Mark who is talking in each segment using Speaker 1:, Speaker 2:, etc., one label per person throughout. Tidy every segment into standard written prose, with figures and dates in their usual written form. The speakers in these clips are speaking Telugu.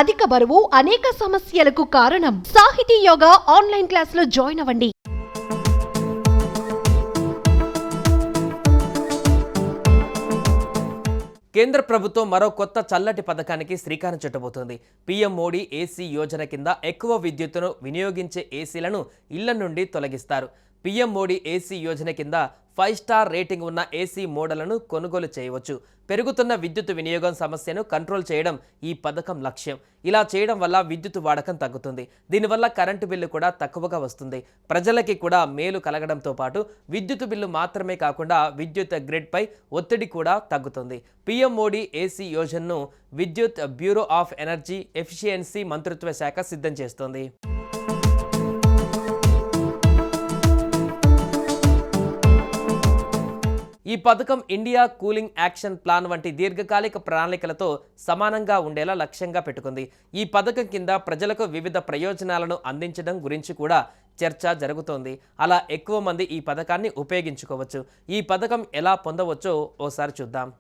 Speaker 1: అధిక బరువు అనేక సమస్యలకు కారణం. సాహితీ యోగా ఆన్లైన్ క్లాసులో జాయిన్ అవ్వండి.
Speaker 2: కేంద్ర ప్రభుత్వం మరో కొత్త చల్లటి పథకానికి శ్రీకారం చుట్టబోతోంది. పీఎం మోడీ ఏసీ యోజన కింద ఎక్కువ విద్యుత్తును వినియోగించే ఏసీలను ఇళ్ల నుండి తొలగిస్తారు. పీఎం మోడీ ఏసీ యోజన కింద 5 స్టార్ రేటింగ్ ఉన్న ఏసీ మోడళ్లను కొనుగోలు చేయవచ్చు. పెరుగుతున్న విద్యుత్ వినియోగం సమస్యను కంట్రోల్ చేయడం ఈ పథకం లక్ష్యం. ఇలా చేయడం వల్ల విద్యుత్ వాడకం తగ్గుతుంది. దీనివల్ల కరెంటు బిల్లు కూడా తక్కువగా వస్తుంది. ప్రజలకి కూడా మేలు కలగడంతో పాటు విద్యుత్ బిల్లు మాత్రమే కాకుండా విద్యుత్ గ్రిడ్పై ఒత్తిడి కూడా తగ్గుతుంది. పీఎం మోడీ ఏసీ యోజనను విద్యుత్ బ్యూరో ఆఫ్ ఎనర్జీ ఎఫిషియన్సీ మంత్రిత్వ శాఖ సిద్ధం చేస్తోంది. ఈ పథకం ఇండియా కూలింగ్ యాక్షన్ ప్లాన్ వంటి దీర్ఘకాలిక ప్రణాళికలతో సమానంగా ఉండేలా లక్ష్యంగా పెట్టుకుంది. ఈ పథకం కింద ప్రజలకు వివిధ ప్రయోజనాలను అందించడం గురించి కూడా చర్చ జరుగుతోంది. అలా ఎక్కువ మంది ఈ పథకాన్ని ఉపయోగించుకోవచ్చు. ఈ పథకం ఎలా పొందవచ్చో ఓసారి చూద్దాం.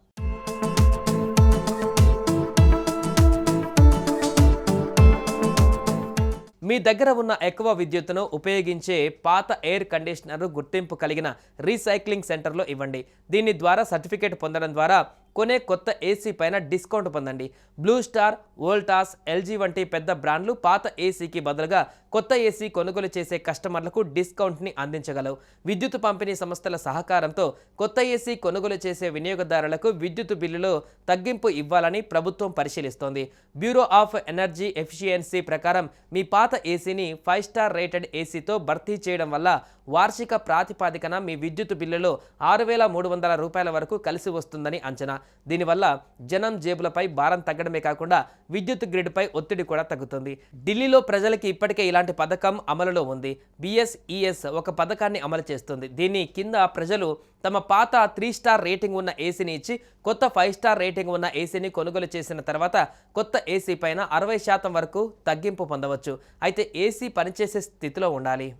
Speaker 2: మీ దగ్గర ఉన్న ఎక్కువ విద్యుత్తును ఉపయోగించే పాత ఎయిర్ కండిషనర్ గుర్తింపు కలిగిన రీసైక్లింగ్ సెంటర్లో ఇవ్వండి. దీని ద్వారా సర్టిఫికేట్ పొందడం ద్వారా కొనే కొత్త ఏసీ పైన డిస్కౌంట్ పొందండి. బ్లూ స్టార్, వోల్టాస్, ఎల్జీ వంటి పెద్ద బ్రాండ్లు పాత ఏసీకి బదులుగా కొత్త ఏసీ కొనుగోలు చేసే కస్టమర్లకు డిస్కౌంట్ని అందించగలవు. విద్యుత్ పంపిణీ సంస్థల సహకారంతో కొత్త ఏసీ కొనుగోలు చేసే వినియోగదారులకు విద్యుత్ బిల్లులో తగ్గింపు ఇవ్వాలని ప్రభుత్వం పరిశీలిస్తోంది. బ్యూరో ఆఫ్ ఎనర్జీ ఎఫిషియన్సీ ప్రకారం మీ పాత ఏసీని 5 స్టార్ రేటెడ్ ఏసీతో భర్తీ చేయడం వల్ల వార్షిక ప్రాతిపాదికన మీ విద్యుత్ బిల్లులో 6,300 రూపాయల వరకు కలిసి వస్తుందని అంచనా. దీనివల్ల జనం జేబులపై భారం తగ్గడమే కాకుండా విద్యుత్ గ్రిడ్పై ఒత్తిడి కూడా తగ్గుతుంది. ఢిల్లీలో ప్రజలకి ఇప్పటికే ఇలాంటి పథకం అమలులో ఉంది. BSES ఒక పథకాన్ని అమలు చేస్తుంది. దీని కింద ప్రజలు తమ పాత 3 స్టార్ రేటింగ్ ఉన్న ఏసీని ఇచ్చి కొత్త 5 స్టార్ రేటింగ్ ఉన్న ఏసీని కొనుగోలు చేసిన తర్వాత కొత్త ఏసీ పైన 60% వరకు తగ్గింపు పొందవచ్చు. అయితే ఏసీ పనిచేసే స్థితిలో ఉండాలి.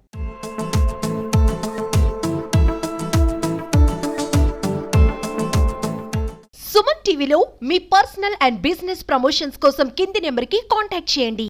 Speaker 1: సుమన్ టీవీలో మీ పర్సనల్ అండ్ బిజినెస్ ప్రమోషన్స్ కోసం కింది నెంబర్కి కాంటాక్ట్ చేయండి.